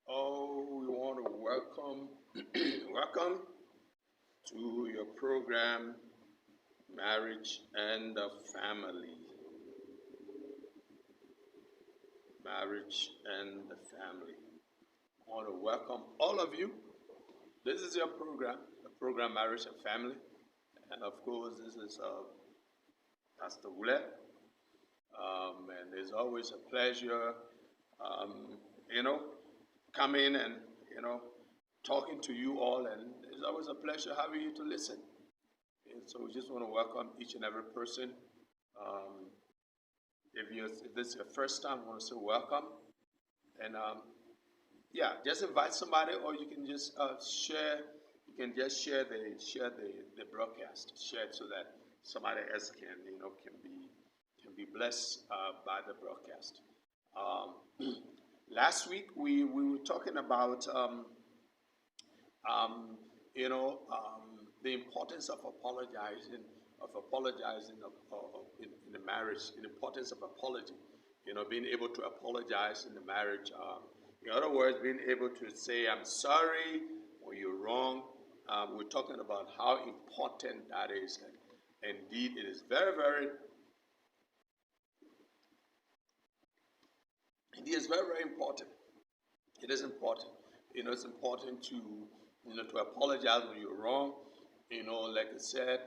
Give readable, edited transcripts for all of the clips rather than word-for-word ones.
Oh, we want to welcome welcome to your program, Marriage and the Family. Marriage and the Family. I want to welcome all of you. This is your program, the program Marriage and Family. And of course, this is Pastor Wleh. And it's always a pleasure, um, you know, coming and, you know, talking to you all. And it's always a pleasure having you to listen. And so we just want to welcome each and every person. Um, if this is your first time, I want to say welcome. And yeah, just invite somebody, or you can just share. You can just share the broadcast, share it so that somebody else can be blessed by the broadcast. Um, last week we were talking about um, the importance of apologizing in the marriage, the importance of apology, being able to apologize in the marriage. In other words, being able to say, I'm sorry when you're wrong. We're talking about how important that is. And indeed, it is very, very, indeed, it's very, very important. It is important. It's important to apologize when you're wrong. Like I said,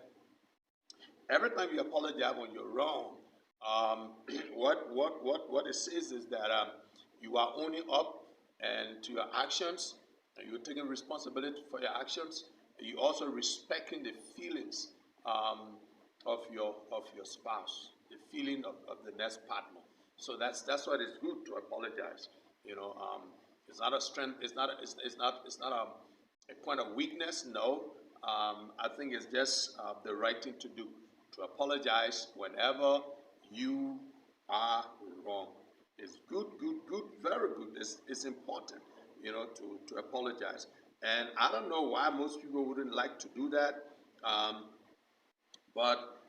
every time you apologize when you're wrong, what it says is that you are owning up and to your actions, and you're taking responsibility for your actions. And you also respecting the feelings of your spouse, the feeling of the next partner. So that's why it's good to apologize. It's not a strength. It's not a point of weakness. No, I think it's just the right thing to do, to apologize whenever you are wrong. It's good, good, good, very good. It's important, to apologize. And I don't know why most people wouldn't like to do that, um, but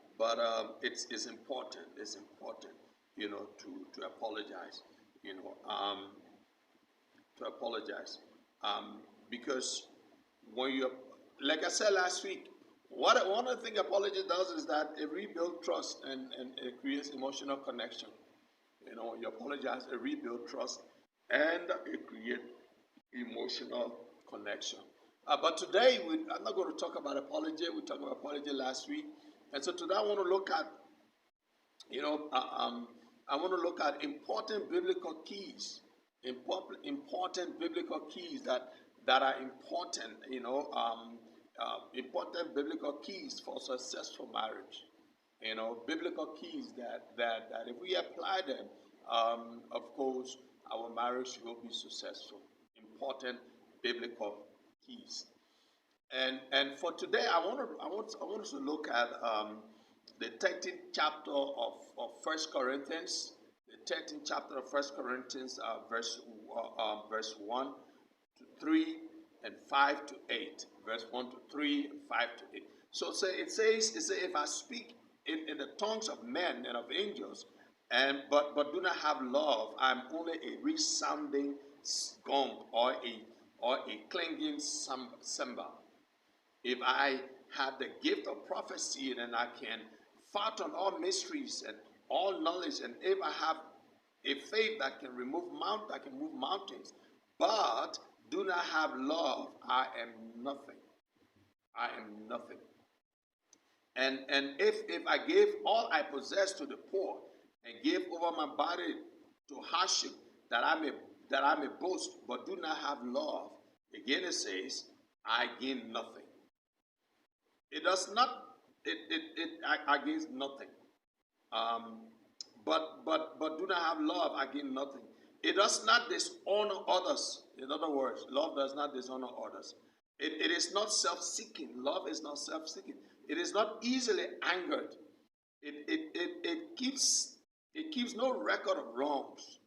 it's important. It's important, to apologize. You know, um, to apologize. Because when you, like I said last week, one of the things apology does is that it rebuilds trust and it creates emotional connection. When you apologize, it rebuilds trust and it creates emotional connection. But today, I'm not going to talk about apology. We talked about apology last week. And so today I want to look at, you know, uh, um, I want to look at important biblical keys, important biblical keys that are important, important biblical keys for successful marriage. Biblical keys that if we apply them, of course, our marriage will be successful. Important biblical keys. And for today, I want us to look at the 13th chapter of First Corinthians, the 13th chapter of First Corinthians, verse 1 to 3 and 5 to 8, verse 1 to 3 and 5 to 8. So it says, if I speak in the tongues of men and of angels, but do not have love, I'm only a resounding gong or a clanging cymbal. If I have the gift of prophecy and I can fathom all mysteries and all knowledge, and if I have a faith that can move mountains, but do not have love, I am nothing. I am nothing. And if I gave all I possess to the poor and gave over my body to hardship that I may boast, but do not have love, again it says, I gain nothing. It does not. It against nothing. Um, but do not have love against nothing. It does not dishonor others. In other words, love does not dishonor others. It is not self-seeking. Love is not self-seeking. It is not easily angered. It keeps no record of wrongs.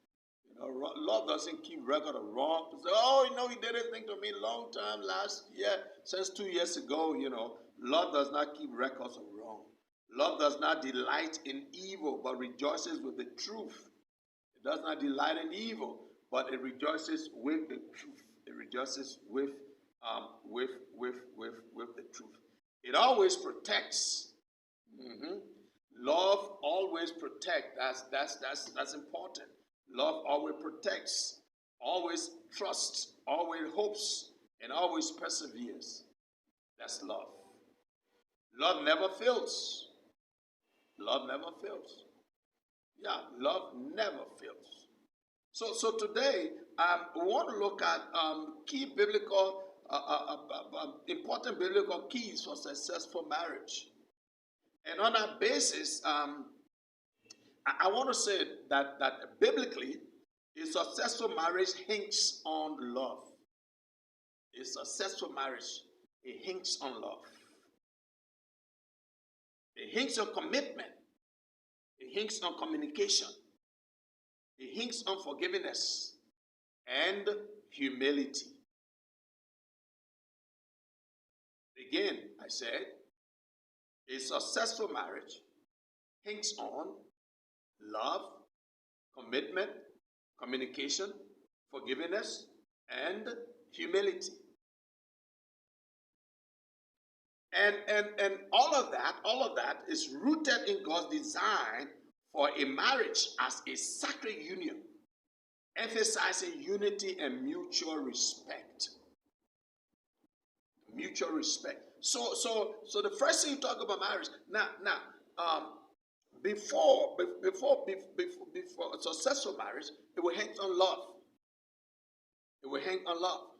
Love doesn't keep record of wrong. Say, oh, he did this thing to me long time last year, since 2 years ago. Love does not keep records of wrong. Love does not delight in evil, but rejoices with the truth. It does not delight in evil, but it rejoices with the truth. It rejoices with the truth. It always protects. Mhm. Love always protects. That's important. Love always protects, always trusts, always hopes, and always perseveres. That's love. Love never fails. Love never fails. Yeah, love never fails. So today, we want to look at key biblical, important biblical keys for successful marriage. And on that basis, I want to say that biblically, a successful marriage hinges on love. A successful marriage, it hinges on love. It hinges on commitment. It hinges on communication. It hinges on forgiveness and humility. Again, I said, a successful marriage hinges on love, commitment, communication, forgiveness, and humility. And all of that is rooted in God's design for a marriage as a sacred union, emphasizing unity and mutual respect. Mutual respect. So the first thing you talk about marriage now, before a successful marriage, it will hang on love. It will hang on love.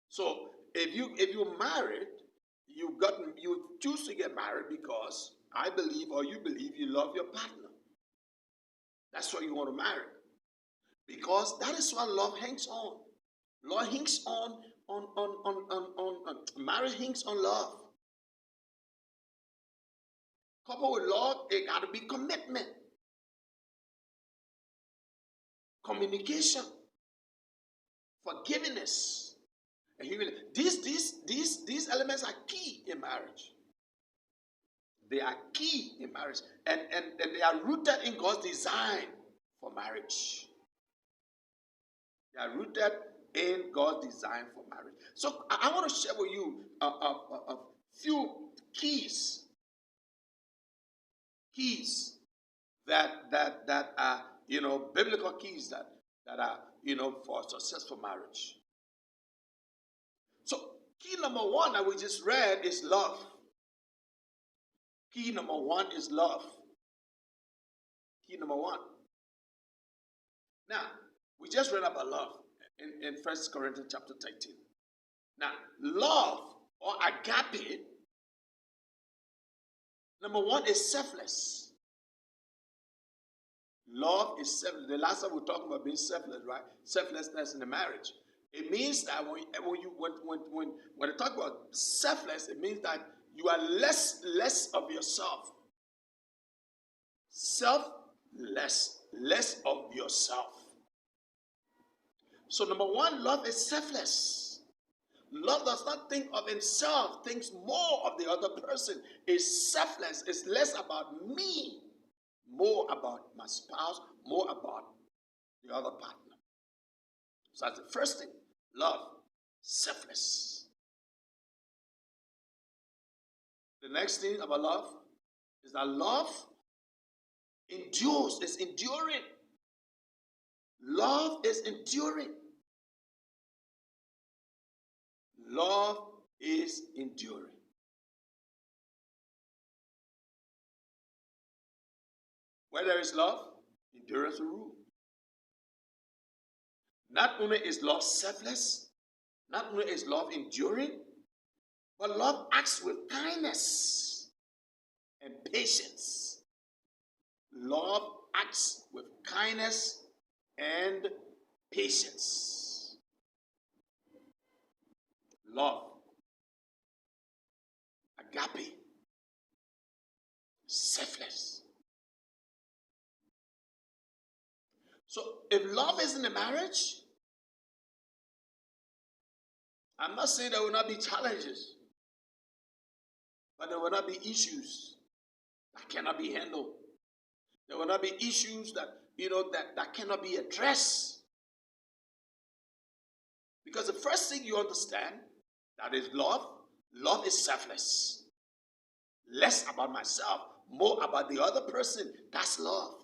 So if you're married, you choose to get married because I believe or you believe you love your partner. That's why you want to marry. Because that is what love hangs on. Love hangs on marriage hangs on love. Coupled with love, it got to be commitment, communication, forgiveness, and humility. These elements are key in marriage. They are key in marriage, and they are rooted in God's design for marriage. They are rooted in God's design for marriage. So I want to share with you a few keys that are biblical keys that are for a successful marriage. So key number one that we just read is love. Key number one is love. Key number one. Now, we just read about love in 1 Corinthians chapter 13. Now, love or agape, number one, is selfless. Love is selfless. The last time we were talking about being selfless, right? Selflessness in the marriage. It means that when they talk about selfless, it means that you are less of yourself. Selfless, less of yourself. So number one, love is selfless. Love does not think of himself, thinks more of the other person. It's selfless. It's less about me, more about my spouse, more about the other partner. So that's the first thing. Love, selfless. The next thing about love is that love endures, is enduring. Love is enduring. Love is enduring. Where there is love, endurance will rule. Not only is love selfless, not only is love enduring, but love acts with kindness and patience. Love acts with kindness and patience. Love, agape, selfless. So if love is in the marriage, I'm not saying there will not be challenges, but there will not be issues that cannot be handled. There will not be issues that cannot be addressed. Because the first thing you understand, that is love. Love is selfless. Less about myself, more about the other person. That's love.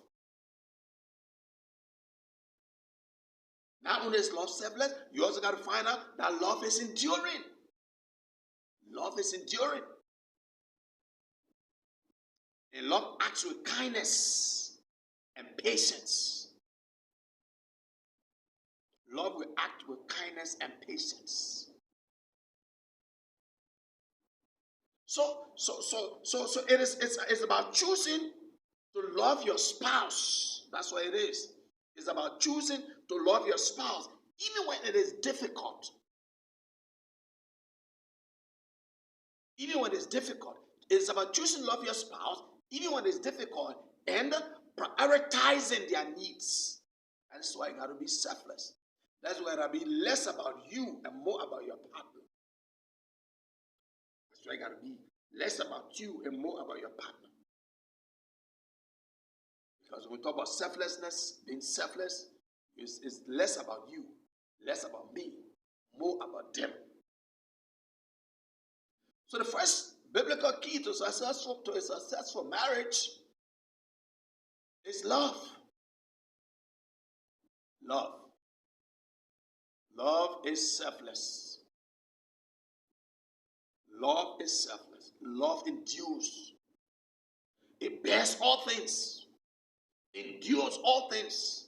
Not only is love selfless, you also got to find out that love is enduring. Love is enduring. And love acts with kindness and patience. Love will act with kindness and patience. So it's about choosing to love your spouse. That's what it is. It's about choosing to love your spouse, even when it is difficult. Even when it's difficult. It's about choosing to love your spouse, even when it's difficult, and prioritizing their needs. That's why you got to be selfless. That's why it got to be less about you and more about your partner. That's why you got to be less about you and more about your partner. Because when we talk about selflessness, being selfless, is less about you, less about me, more about them. So the first biblical key to a successful marriage is love. Love. Love is selfless. Love is selfless. Love endures. It bears all things. Endures all things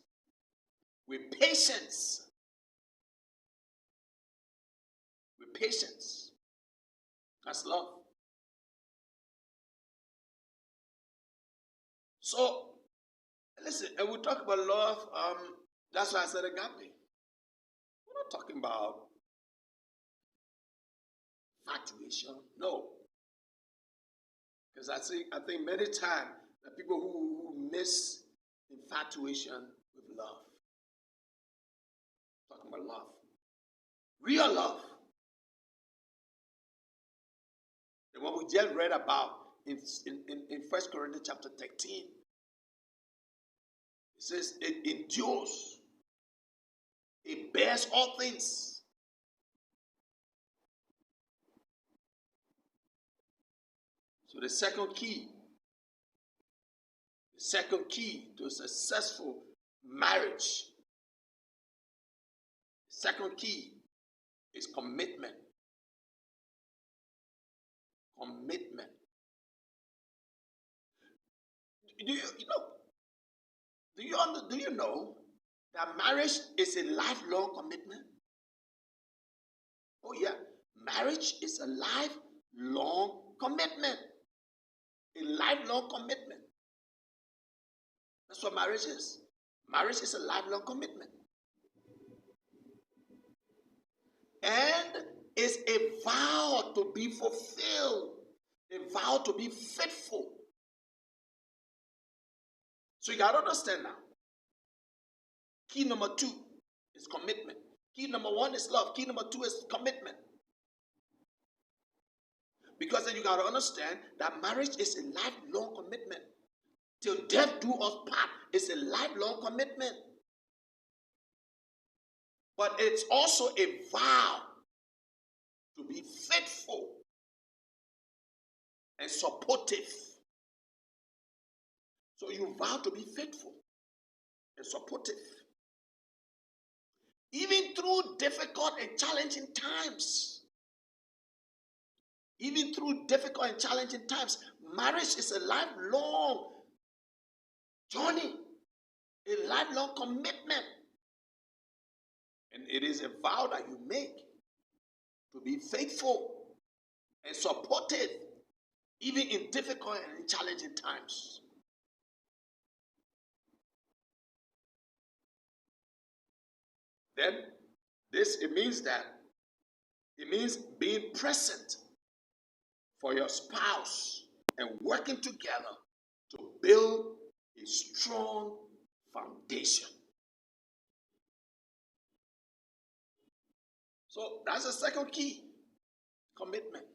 with patience. With patience. That's love. So, listen, and we talk about love, that's why I said agape. We're not talking about infatuation. No. Because I think many times the people who miss infatuation with love. Talking about love. Real love. The one we just read about in 1 Corinthians chapter 13. It says it endures. It bears all things. So the second key to a successful marriage, the second key is commitment. Commitment. Do you know that marriage is a lifelong commitment? Oh yeah, marriage is a lifelong commitment. A lifelong commitment. That's what marriage is. Marriage is a lifelong commitment. And it's a vow to be fulfilled. A vow to be faithful. So you got to understand now. Key number 2 is commitment. Key number 1 is love. Key number 2 is commitment. Because then you got to understand that marriage is a lifelong commitment. Till death do us part. It's a lifelong commitment. But it's also a vow to be faithful and supportive. So you vow to be faithful and supportive. Even through difficult and challenging times. Even through difficult and challenging times, marriage is a lifelong journey, a lifelong commitment. And it is a vow that you make to be faithful and supportive, even in difficult and challenging times. Then, it means being present for your spouse and working together to build a strong foundation. So that's the second key, commitment.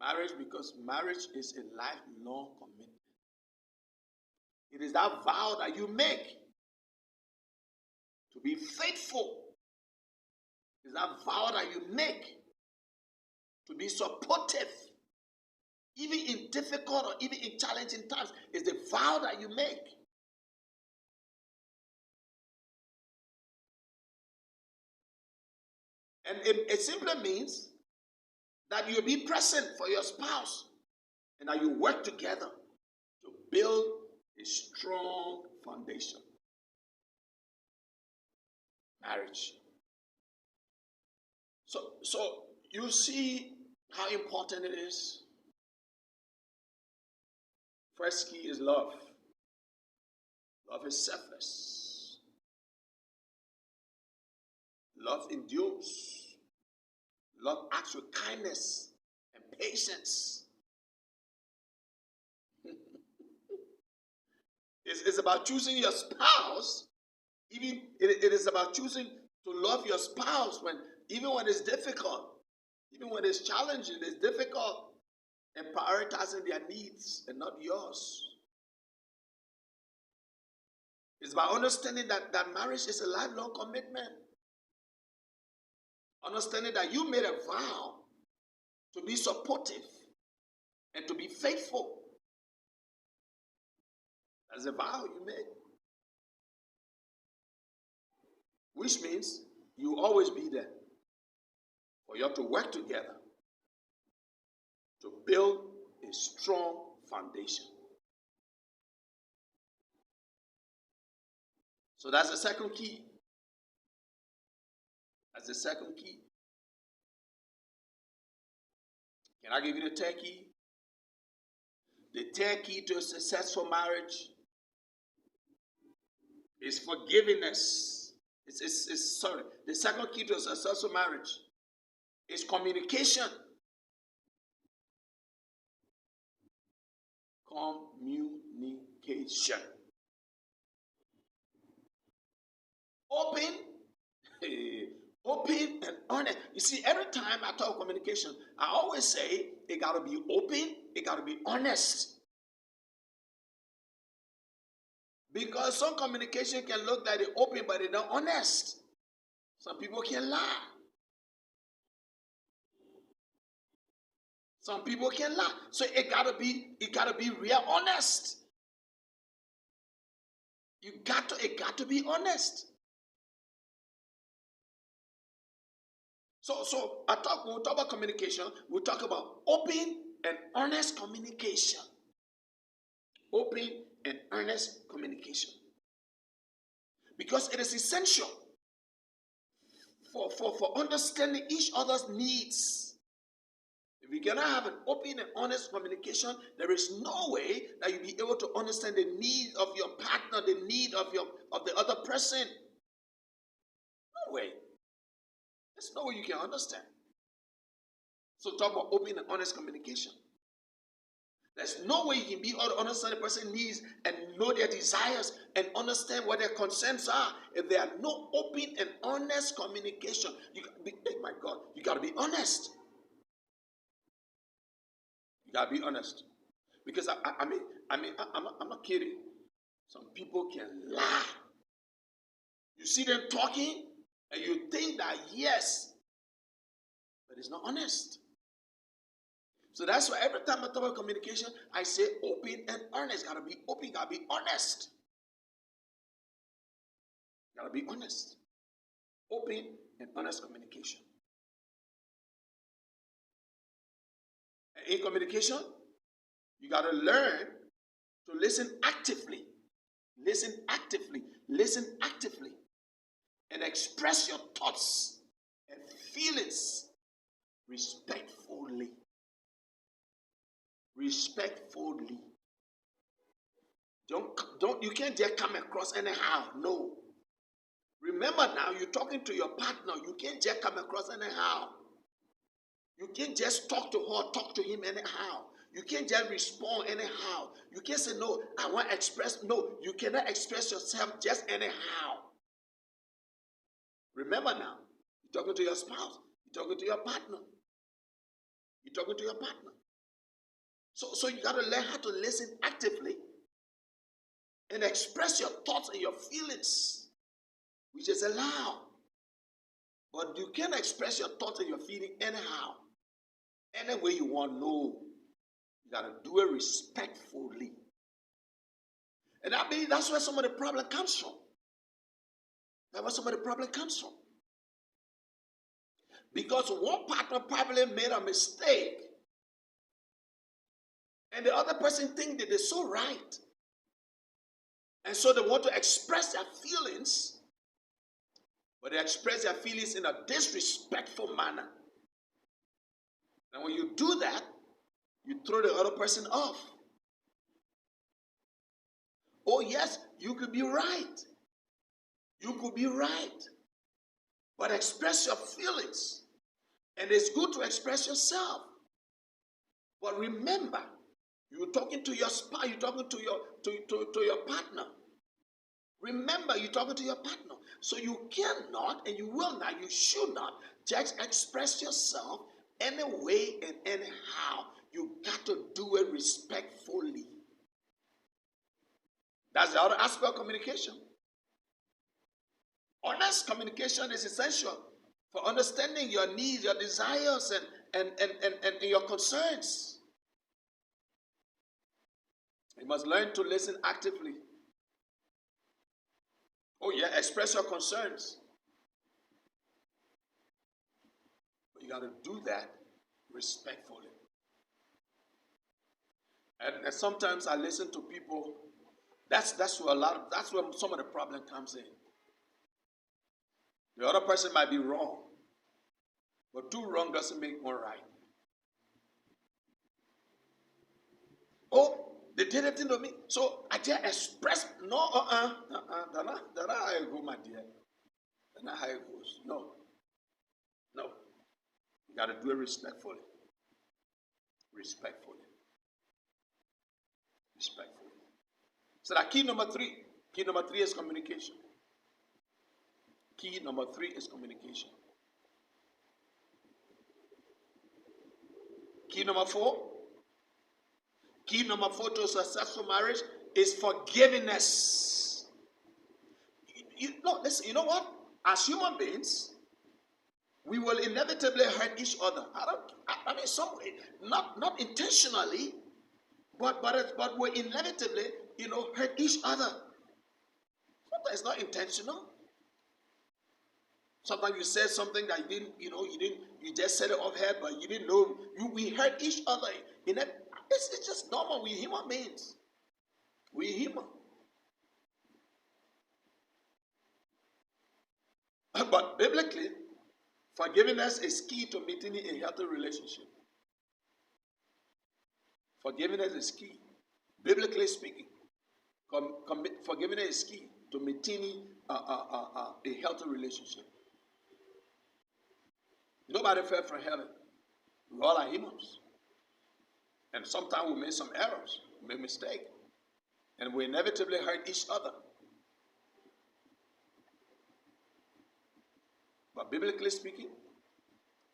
Marriage, because marriage is a lifelong commitment. It is that vow that you make To be faithful is that vow that you make. To be supportive, even in difficult or even in challenging times, is the vow that you make. And it simply means that you be present for your spouse and that you work together to build a strong foundation. Marriage. So you see how important it is. First key is love. Love is selfless. Love endures. Love acts with kindness and patience. It's about choosing your spouse. Even it is about choosing to love your spouse even when it's difficult, even when it's challenging, it's difficult, and prioritizing their needs and not yours. It's about understanding that marriage is a lifelong commitment. Understanding that you made a vow to be supportive and to be faithful. That's a vow you made. Which means you will always be there for you to work together to build a strong foundation. So that's the second key. That's the second key. Can I give you the third key? The third key to a successful marriage is forgiveness. The second key to a successful marriage is communication. Communication. Open and honest. You see, every time I talk communication, I always say it got to be open, it got to be honest. Because some communication can look like they're open, but they're not honest. Some people can lie. Some people can lie. So it gotta be real honest. It got to be honest. So when we talk about communication, we talk about open and honest communication. Open and earnest communication. Because it is essential for understanding each other's needs. If you cannot have an open and honest communication, there is no way that you'll be able to understand the needs of your partner, the need of the other person. No way. There's no way you can understand. So talk about open and honest communication. There's no way you can be able to understand the person's needs and know their desires and understand what their concerns are if there are no open and honest communication. Oh my God, you got to be honest. You got to be honest. Because I'm not kidding. Some people can lie. You see them talking and you think that yes, but it's not honest. So that's why every time I talk about communication, I say open and honest. Gotta be open, gotta be honest. Gotta be honest. Open and honest communication. And in communication, you gotta learn to listen actively. Listen actively. Listen actively. And express your thoughts and feelings respectfully. Respectfully. You can't just come across anyhow. No. Remember now, you're talking to your partner. You can't just come across anyhow. You can't just talk to her, talk to him anyhow. You can't just respond anyhow. You can't say, no, I want to express. No, you cannot express yourself just anyhow. Remember now, you're talking to your spouse. You're talking to your partner. You're talking to your partner. So you got to learn how to listen actively and express your thoughts and your feelings which is allowed. But you can't express your thoughts and your feeling anyhow, any way you want. No, you gotta do it respectfully. And I believe that's where some of the problem comes from. That's where some of the problem comes from. Because one partner probably made a mistake, and the other person thinks that they're so right. And so they want to express their feelings, but they express their feelings in a disrespectful manner. And when you do that, you throw the other person off. Oh, yes, you could be right. You could be right. But express your feelings. And it's good to express yourself. But remember, you're talking to your spouse, you're talking to your partner. Remember, you're talking to your partner. So you cannot and you will not, you should not just express yourself any way and anyhow. You got to do it respectfully. That's the other aspect of communication. Honest communication is essential for understanding your needs, your desires, and your concerns. You must learn to listen actively. Oh yeah, express your concerns. But you got to do that respectfully. And sometimes I listen to people. That's where some of the problem comes in. The other person might be wrong, but two wrong doesn't make one right. Oh, they did it to me, so I just express no, that's not how it goes, my dear. That's not how it goes. No. You got to do it respectfully. Respectfully. So that key number three is communication. Key number 3 is communication. Key number 4 to a successful marriage is forgiveness. Listen, you know what? As human beings, we will inevitably hurt each other. I mean, some way, not intentionally, but we inevitably, hurt each other. Sometimes it's not intentional. Sometimes you said something that you just said it off head, but you didn't know. We hurt each other. It's just normal. We're human beings. We're human. But biblically, forgiveness is key to maintaining a healthy relationship. Forgiveness is key. Biblically speaking, forgiveness is key to maintaining a healthy relationship. Nobody fell from heaven. We all are humans. And sometimes we make some errors, we make mistakes. And we inevitably hurt each other. But biblically speaking,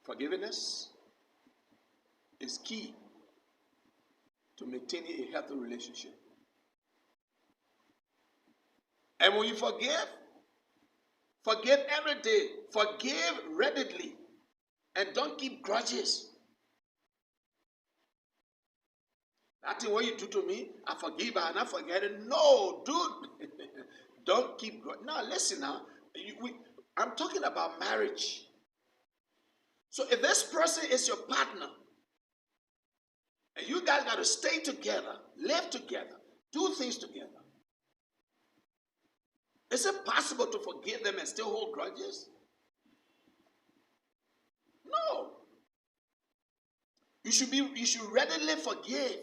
forgiveness is key to maintaining a healthy relationship. And when you forgive every day. Forgive readily. And don't keep grudges. That thing what you do to me, I forgive and I forget it. No, dude. Don't keep grudges. Now, listen now. I'm talking about marriage. So if this person is your partner, and you guys got to stay together, live together, do things together, is it possible to forgive them and still hold grudges? No. You should readily forgive.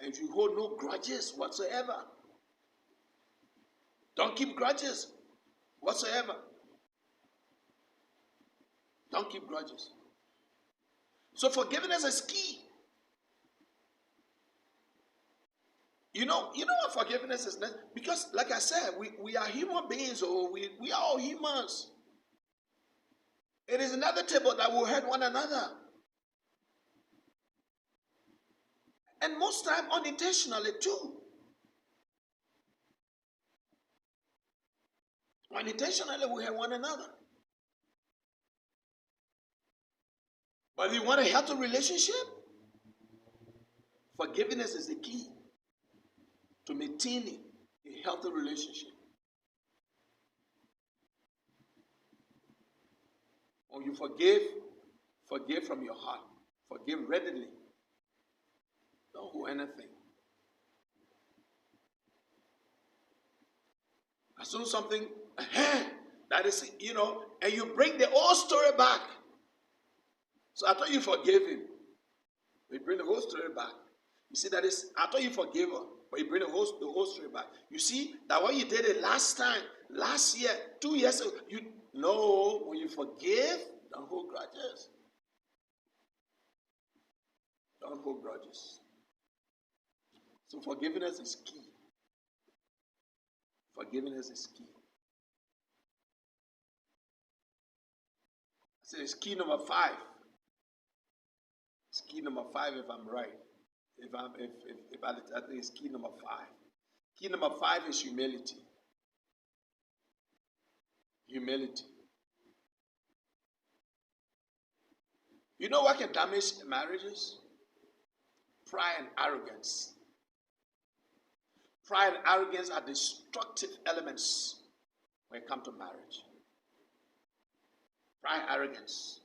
And you hold no grudges whatsoever. Don't keep grudges whatsoever. Don't keep grudges. So forgiveness is key. You know what forgiveness is? Because like I said, we are human beings, or we are all humans. It is inevitable that we'll hurt one another. And most time unintentionally too. Unintentionally, we hurt one another. But if you want a healthy relationship, forgiveness is the key to maintaining a healthy relationship. When you forgive, forgive from your heart. Forgive readily. Don't hold anything. As soon as something that is, and you bring the whole story back. So I thought you forgave him. But you bring the whole story back. You see, that is, I thought you forgave her, but you bring the whole story back. You see, that when you did it last time, last year, 2 years ago, when you forgive, don't hold grudges. Don't hold grudges. So forgiveness is key. Forgiveness is key. I said it's key number 5. It's key number 5 if I'm right. I think it's key number 5. Key number 5 is humility. Humility. You know what can damage marriages? Pride and arrogance. Pride and arrogance are destructive elements when it comes to marriage. Pride and arrogance.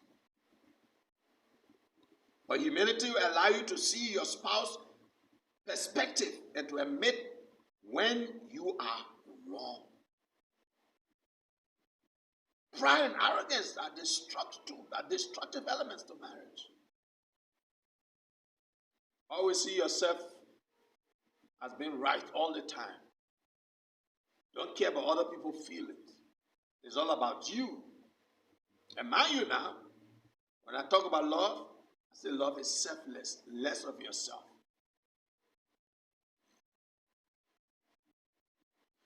But humility will allow you to see your spouse's perspective and to admit when you are wrong. Pride and arrogance are destructive elements to marriage. Always see yourself as being right all the time. Don't care about other people's feelings. It's all about you. And mind you now, when I talk about love, I say love is selfless, less of yourself.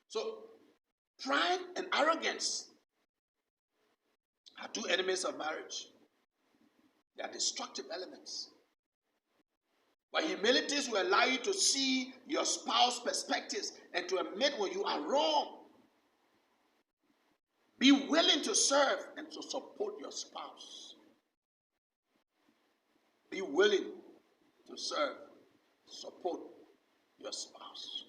So, pride and arrogance are 2 enemies of marriage. They are destructive elements. But humility will allow you to see your spouse's perspectives and to admit when you are wrong. Be willing to serve and to support your spouse. Be willing to serve, support your spouse.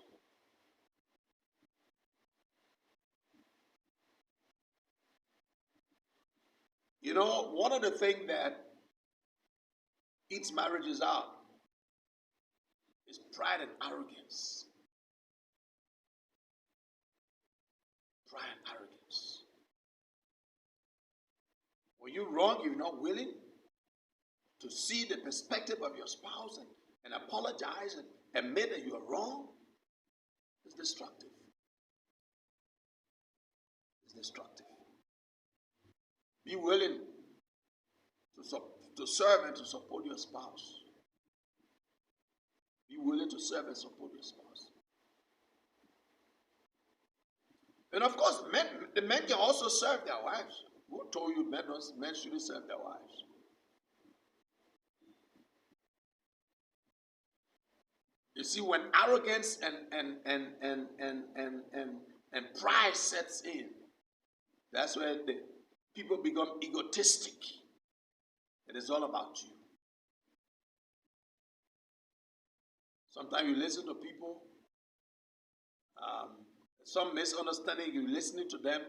You know, one of the things that eats marriages out is pride and arrogance. Pride and arrogance. When you're wrong, you're not willing to see the perspective of your spouse and apologize and admit that you are wrong. It's destructive. It's destructive. Be willing to serve and to support your spouse. Be willing to serve and support your spouse. And of course, the men can also serve their wives. Who told you men shouldn't serve their wives? You see, when arrogance and pride sets in, that's where the people become egotistic. It is all about you. Sometimes you listen to people, some misunderstanding, you're listening to them.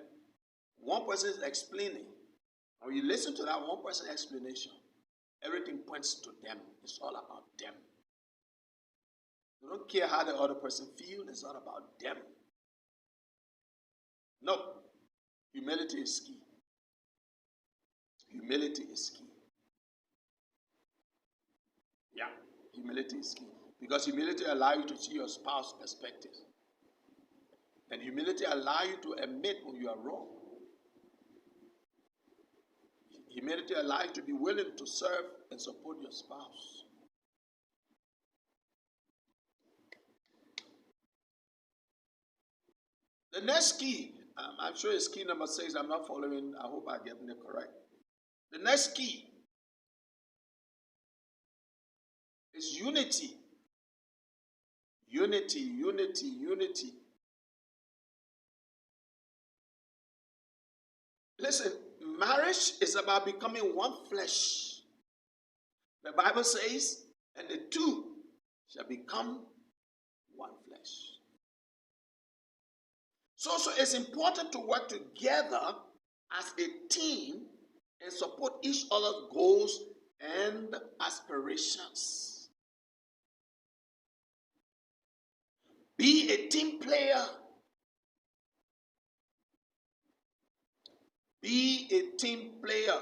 One person is explaining. When you listen to that one person's explanation, everything points to them. It's all about them. You don't care how the other person feels. It's all about them. No. Humility is key. Humility is key. Yeah, humility is key. Because humility allows you to see your spouse's perspective. And humility allows you to admit when you are wrong. Humility allows you to be willing to serve and support your spouse. The next key, I'm sure it's key number 6. I'm not following. I hope I'm getting it correct. The next key is unity. Unity, unity, unity. Listen, marriage is about becoming one flesh. The Bible says, and the two shall become one flesh. So it's important to work together as a team and support each other's goals and aspirations. Be a team player. Be a team player.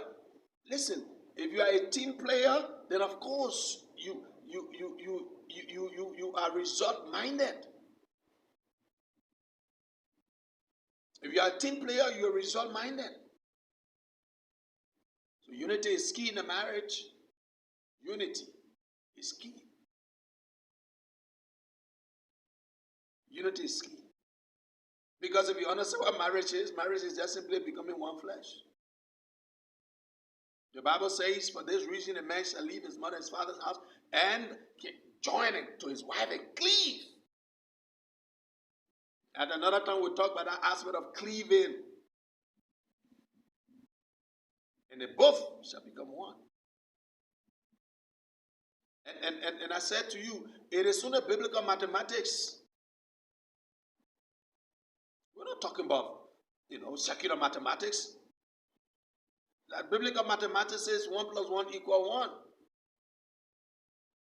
Listen, if you are a team player, then of course you are result-minded. If you are a team player, you are result-minded. So unity is key in a marriage. Unity is key. Unity is key. Because if you understand what marriage is just simply becoming one flesh. The Bible says, for this reason a man shall leave his mother and his father's house and join to his wife and cleave. At another time we'll talk about that aspect of cleaving. And they both shall become one. And I said to you, it is only biblical mathematics. We're not talking about, secular mathematics. That biblical mathematics says 1 plus 1 equals 1.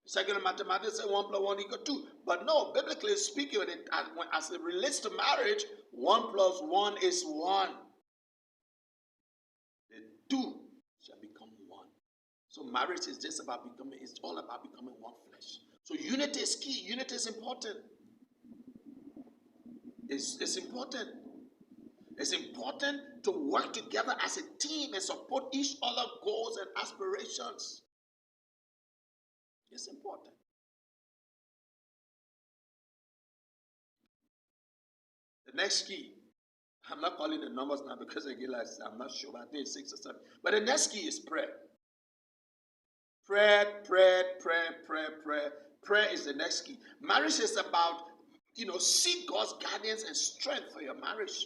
Secular mathematics says 1 plus 1 equals 2. But no, biblically speaking, as it relates to marriage, 1 plus 1 is 1. The two shall become one. So marriage is just about becoming, it's all about becoming one flesh. So unity is key. Unity is important. It's important. It's important to work together as a team and support each other's goals and aspirations. It's important. The next key, I'm not calling the numbers now because again, I'm not sure, but I think it's 6 or 7. But the next key is prayer. Prayer. Prayer is the next key. Marriage is about, seek God's guidance and strength for your marriage.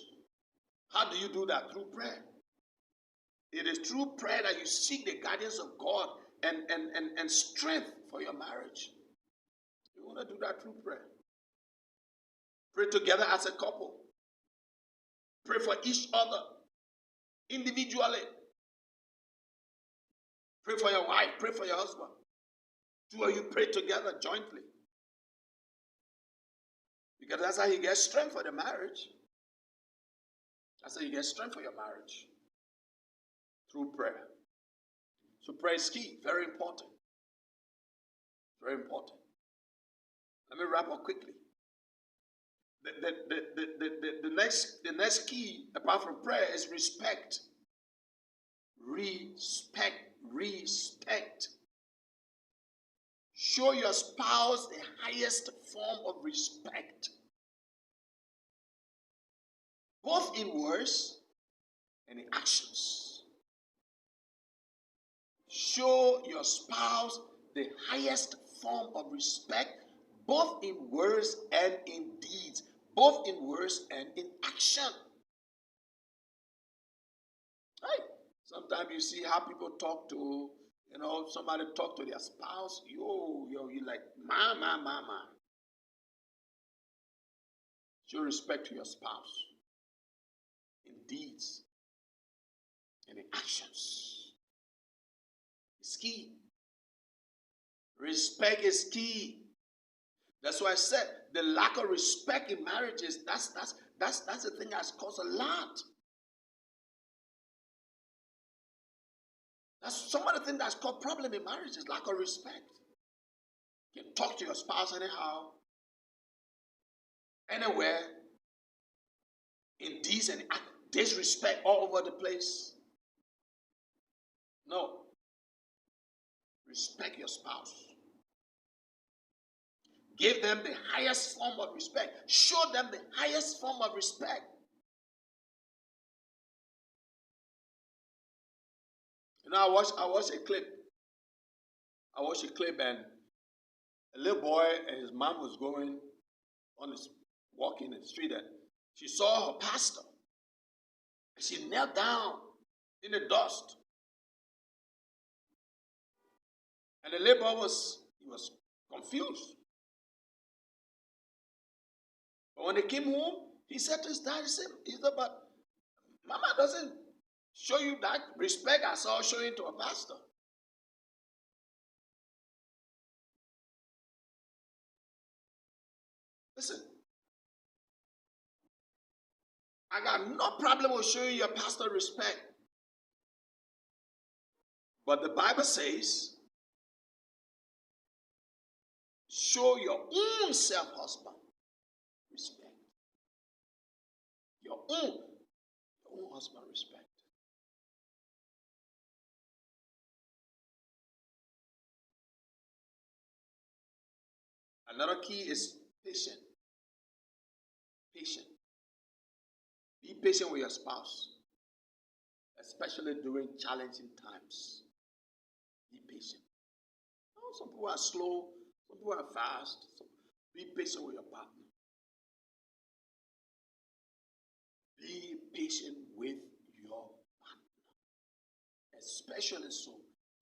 How do you do that? Through prayer. It is through prayer that you seek the guidance of God and strength for your marriage. You want to do that through prayer. Pray together as a couple. Pray for each other individually. Pray for your wife. Pray for your husband. Two of you pray together jointly. Because that's how you get strength for the marriage. That's how you get strength for your marriage. Through prayer. So prayer is key. Very important. Very important. Let me wrap up quickly. The next key, apart from prayer, is respect. Respect. Show your spouse the highest form of respect, both in words and in actions. Show your spouse the highest form of respect, both in words and in deeds, both in words and in action. Right? Sometimes you see how people talk to, somebody talk to their spouse. You like, ma. Show respect to your spouse in deeds and in actions. It's key. Respect is key. That's why I said the lack of respect in marriages, that's the thing that's caused a lot. That's some of the things that's caused problem in marriage is lack of respect. You can talk to your spouse anyhow, anywhere, in deeds and disrespect all over the place. No. Respect your spouse. Give them the highest form of respect. Show them the highest form of respect. I watched a clip. I watched a clip and a little boy and his mom was walking in the street and she saw her pastor. And she knelt down in the dust. And the laborer was confused. But when they came home, he said to his dad, he said, but Mama doesn't show you that respect I saw showing to a pastor. Listen, I got no problem with showing your pastor respect. But the Bible says, show your own self, husband, respect. Your own husband, respect. Another key is patient. Patient. Be patient with your spouse, especially during challenging times. Be patient. Some people are slow, some people are fast. So be patient with your partner. Be patient with your partner, especially so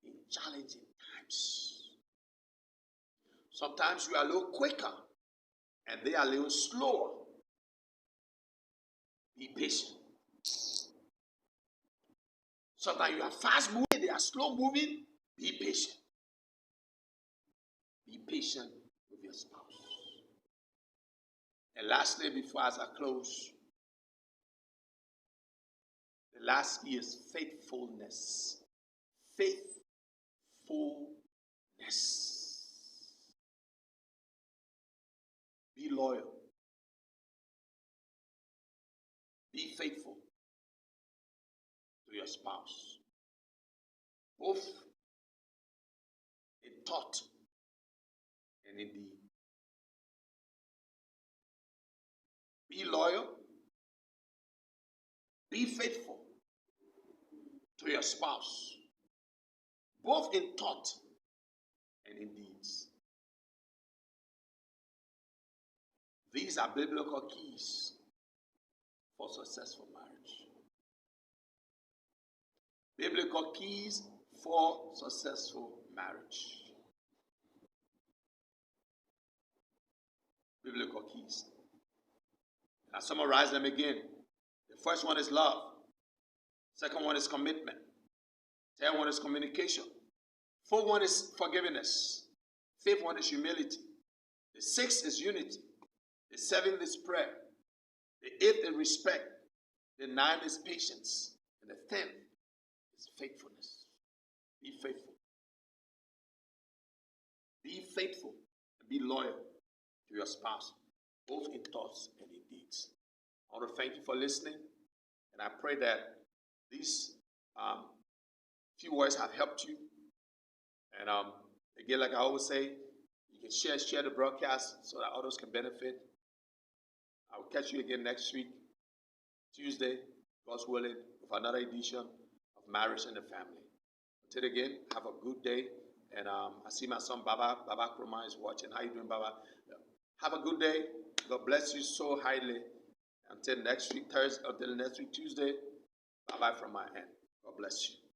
in challenging times. Sometimes you are a little quicker and they are a little slower. Be patient. Sometimes you are fast moving, they are slow moving. Be patient. Be patient with your spouse. And lastly, before as I close, the last key is faithfulness. Faithfulness. Be loyal. Be faithful to your spouse, both in thought and in deed. Be loyal. Be faithful to your spouse, both in thought and in deeds. These are biblical keys for successful marriage. Biblical keys for successful marriage. Biblical keys. I summarize them again. The first one is love. Second one is commitment. Third one is communication. Fourth one is forgiveness. Fifth one is humility. The sixth is unity. The seventh is prayer. The eighth is respect. The ninth is patience. And the 10th is faithfulness. Be faithful. Be faithful and be loyal to your spouse, both in thoughts and in deeds. I want to thank you for listening, and I pray that these few words have helped you. And again, like I always say, you can share the broadcast so that others can benefit. I will catch you again next week, Tuesday, God's willing, with another edition of Marriage and the Family. Until again, have a good day. And I see my son Baba Kroma is watching. How you doing, Baba? Have a good day. God bless you so highly. Until next week, Tuesday. Bye-bye from my end. God bless you.